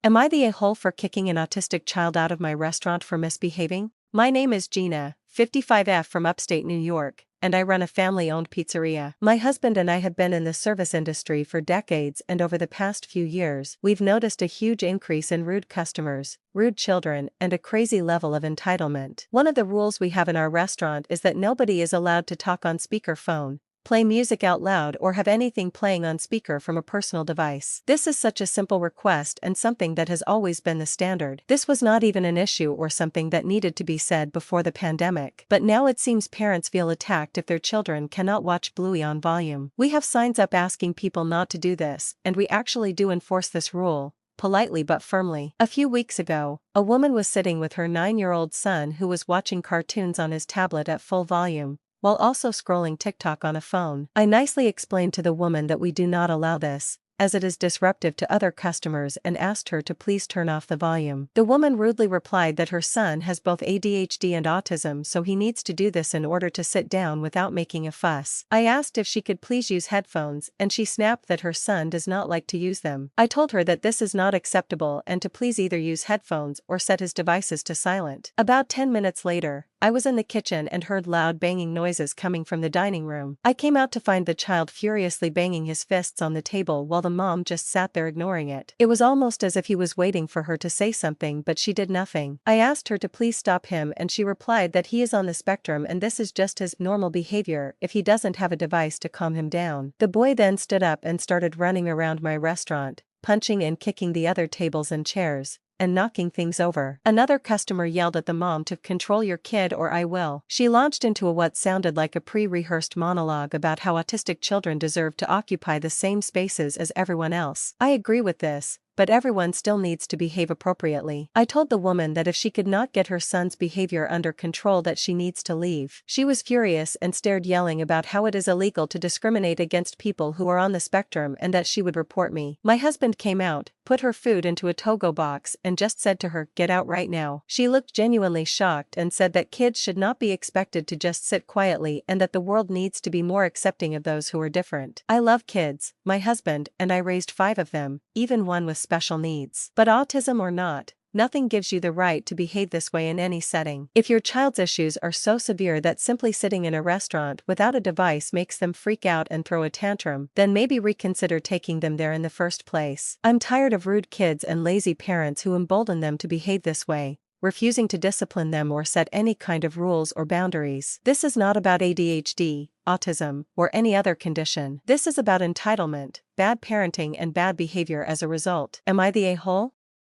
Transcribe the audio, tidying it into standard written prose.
Am I the a-hole for kicking an autistic child out of my restaurant for misbehaving? My name is Gina, 55F from upstate New York, and I run a family-owned pizzeria. My husband and I have been in the service industry for decades, and over the past few years, we've noticed a huge increase in rude customers, rude children, and a crazy level of entitlement. One of the rules we have in our restaurant is that nobody is allowed to talk on speakerphone, play music out loud, or have anything playing on speaker from a personal device. This is such a simple request and something that has always been the standard. This was not even an issue or something that needed to be said before the pandemic. But now it seems parents feel attacked if their children cannot watch Bluey on volume. We have signs up asking people not to do this, and we actually do enforce this rule, politely but firmly. A few weeks ago, a woman was sitting with her 9-year-old son who was watching cartoons on his tablet at full volume, while also scrolling TikTok on a phone. I nicely explained to the woman that we do not allow this, as it is disruptive to other customers, and asked her to please turn off the volume. The woman rudely replied that her son has both ADHD and autism, so he needs to do this in order to sit down without making a fuss. I asked if she could please use headphones, and she snapped that her son does not like to use them. I told her that this is not acceptable and to please either use headphones or set his devices to silent. About 10 minutes later, I was in the kitchen and heard loud banging noises coming from the dining room. I came out to find the child furiously banging his fists on the table while the mom just sat there ignoring it. It was almost as if he was waiting for her to say something, but she did nothing. I asked her to please stop him, and she replied that he is on the spectrum and this is just his normal behavior if he doesn't have a device to calm him down. The boy then stood up and started running around my restaurant, punching and kicking the other tables and chairs, and knocking things over. Another customer yelled at the mom to control your kid or I will. She launched into what sounded like a pre-rehearsed monologue about how autistic children deserve to occupy the same spaces as everyone else. I agree with this, but everyone still needs to behave appropriately. I told the woman that if she could not get her son's behavior under control that she needs to leave. She was furious and stared, yelling about how it is illegal to discriminate against people who are on the spectrum and that she would report me. My husband came out, put her food into a to-go box, and just said to her, "Get out right now." She looked genuinely shocked and said that kids should not be expected to just sit quietly and that the world needs to be more accepting of those who are different. I love kids, my husband and I raised 5 of them, even one with special needs. But autism or not, nothing gives you the right to behave this way in any setting. If your child's issues are so severe that simply sitting in a restaurant without a device makes them freak out and throw a tantrum, then maybe reconsider taking them there in the first place. I'm tired of rude kids and lazy parents who embolden them to behave this way, refusing to discipline them or set any kind of rules or boundaries. This is not about ADHD, autism, or any other condition. This is about entitlement, bad parenting, and bad behavior as a result. Am I the a-hole?